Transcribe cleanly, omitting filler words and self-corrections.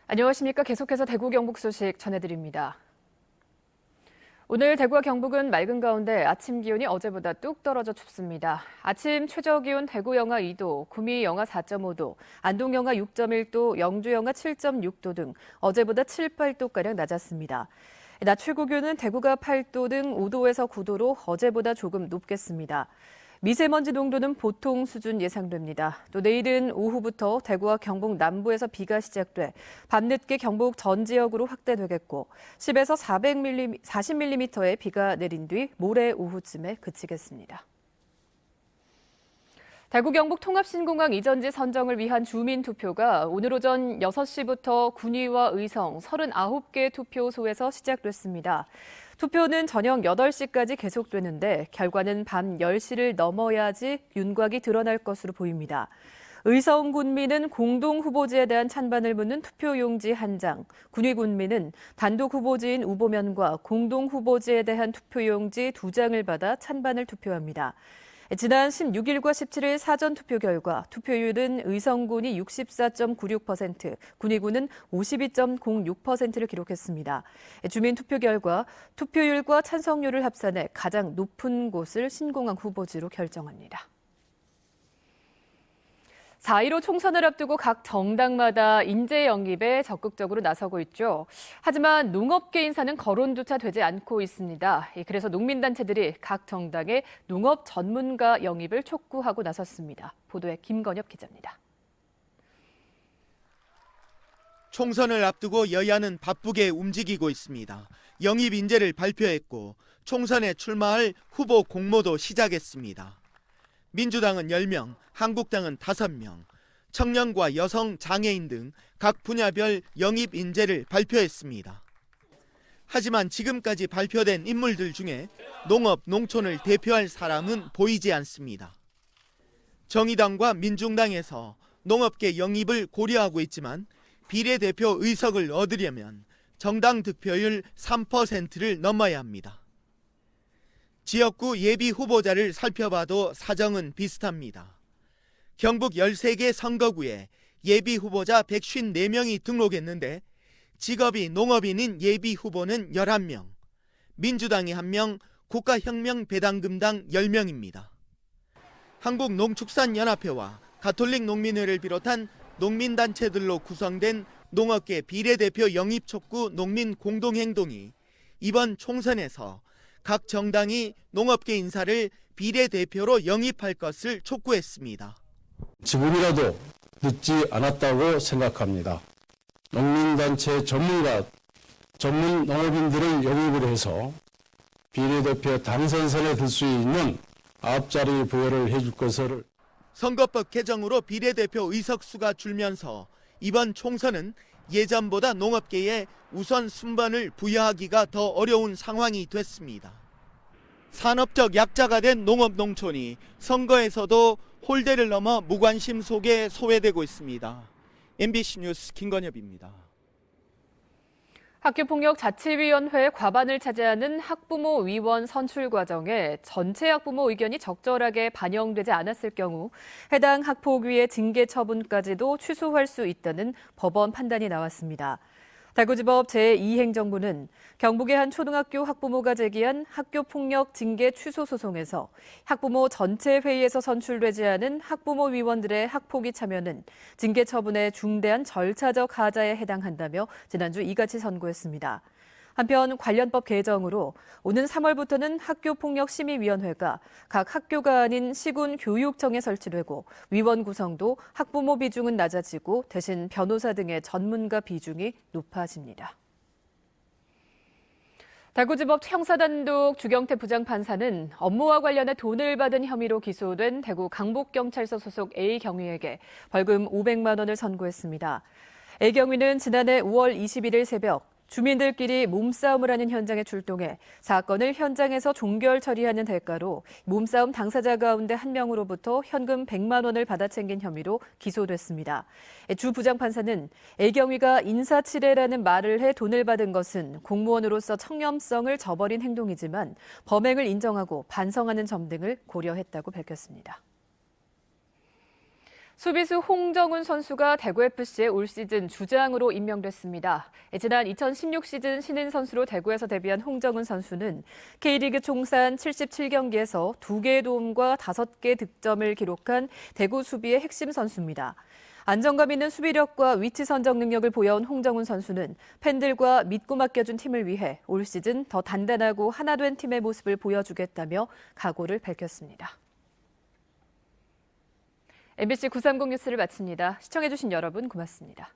안녕하십니까. 계속해서 대구 경북 소식 전해드립니다. 오늘 대구와 경북은 맑은 가운데 아침 기온이 어제보다 뚝 떨어져 춥습니다. 아침 최저 기온 대구 영하 2도, 구미 영하 4.5도, 안동 영하 6.1도, 영주 영하 7.6도 등 어제보다 7, 8도가량 낮았습니다. 낮 최고 기온은 대구가 8도 등 5도에서 9도로 어제보다 조금 높겠습니다. 미세먼지 농도는 보통 수준 예상됩니다. 또 내일은 오후부터 대구와 경북 남부에서 비가 시작돼 밤늦게 경북 전 지역으로 확대되겠고 10에서 40mm의 비가 내린 뒤 모레 오후쯤에 그치겠습니다. 대구 경북 통합신공항 이전지 선정을 위한 주민투표가 오늘 오전 6시부터 군위와 의성 39개 투표소에서 시작됐습니다. 투표는 저녁 8시까지 계속되는데 결과는 밤 10시를 넘어야지 윤곽이 드러날 것으로 보입니다. 의성 군민은 공동 후보지에 대한 찬반을 묻는 투표용지 1장, 군위 군민은 단독 후보지인 우보면과 공동 후보지에 대한 투표용지 2장을 받아 찬반을 투표합니다. 지난 16일과 17일 사전투표 결과 투표율은 의성군이 64.96%, 군위군은 52.06%를 기록했습니다. 주민투표 결과 투표율과 찬성률을 합산해 가장 높은 곳을 신공항 후보지로 결정합니다. 4.15 총선을 앞두고 각 정당마다 인재 영입에 적극적으로 나서고 있죠. 하지만 농업계 인사는 거론조차 되지 않고 있습니다. 그래서 농민단체들이 각 정당의 농업 전문가 영입을 촉구하고 나섰습니다. 보도에 김건엽 기자입니다. 총선을 앞두고 여야는 바쁘게 움직이고 있습니다. 영입 인재를 발표했고 총선에 출마할 후보 공모도 시작했습니다. 민주당은 10명, 한국당은 5명, 청년과 여성, 장애인 등 각 분야별 영입 인재를 발표했습니다. 하지만 지금까지 발표된 인물들 중에 농업, 농촌을 대표할 사람은 보이지 않습니다. 정의당과 민중당에서 농업계 영입을 고려하고 있지만 비례대표 의석을 얻으려면 정당 득표율 3%를 넘어야 합니다. 지역구 예비 후보자를 살펴봐도 사정은 비슷합니다. 경북 13개 선거구에 예비 후보자 154명이 등록했는데 직업이 농업인인 예비 후보는 11명, 민주당이 1명, 국가혁명배당금당 10명입니다. 한국농축산연합회와 가톨릭농민회를 비롯한 농민단체들로 구성된 농업계 비례대표 영입 촉구 농민공동행동이 이번 총선에서 각 정당이 농업계 인사를 비례대표로 영입할 것을 촉구했습니다. 지금이라도 늦지 않았다고 생각합니다. 농민단체 전문 농업인들을 영입을 해서 비례대표 당선선에 들 수 있는 앞자리 부여를 해줄 것을. 선거법 개정으로 비례대표 의석수가 줄면서 이번 총선은 예전보다 농업계에 우선 순번을 부여하기가 더 어려운 상황이 됐습니다. 산업적 약자가 된 농업농촌이 선거에서도 홀대를 넘어 무관심 속에 소외되고 있습니다. MBC 뉴스 김건엽입니다. 학교폭력자치위원회 과반을 차지하는 학부모 위원 선출 과정에 전체 학부모 의견이 적절하게 반영되지 않았을 경우 해당 학폭위의 징계 처분까지도 취소할 수 있다는 법원 판단이 나왔습니다. 대구지법 제2행정부는 경북의 한 초등학교 학부모가 제기한 학교폭력 징계 취소 소송에서 학부모 전체 회의에서 선출되지 않은 학부모 위원들의 학폭위 참여는 징계 처분의 중대한 절차적 하자에 해당한다며 지난주 이같이 선고했습니다. 한편 관련법 개정으로 오는 3월부터는 학교폭력심의위원회가 각 학교가 아닌 시군교육청에 설치되고 위원 구성도 학부모 비중은 낮아지고 대신 변호사 등의 전문가 비중이 높아집니다. 대구지법 형사단독 주경태 부장판사는 업무와 관련해 돈을 받은 혐의로 기소된 대구 강북경찰서 소속 A 경위에게 벌금 500만 원을 선고했습니다. A 경위는 지난해 5월 21일 새벽 주민들끼리 몸싸움을 하는 현장에 출동해 사건을 현장에서 종결 처리하는 대가로 몸싸움 당사자 가운데 한 명으로부터 현금 100만 원을 받아챙긴 혐의로 기소됐습니다. 주 부장판사는 애경위가 인사치레라는 말을 해 돈을 받은 것은 공무원으로서 청렴성을 저버린 행동이지만 범행을 인정하고 반성하는 점 등을 고려했다고 밝혔습니다. 수비수 홍정훈 선수가 대구FC의 올 시즌 주장으로 임명됐습니다. 지난 2016 시즌 신인 선수로 대구에서 데뷔한 홍정훈 선수는 K리그 총산 77경기에서 2개의 도움과 5개 득점을 기록한 대구 수비의 핵심 선수입니다. 안정감 있는 수비력과 위치 선정 능력을 보여온 홍정훈 선수는 팬들과 믿고 맡겨준 팀을 위해 올 시즌 더 단단하고 하나 된 팀의 모습을 보여주겠다며 각오를 밝혔습니다. MBC 930 뉴스를 마칩니다. 시청해주신 여러분 고맙습니다.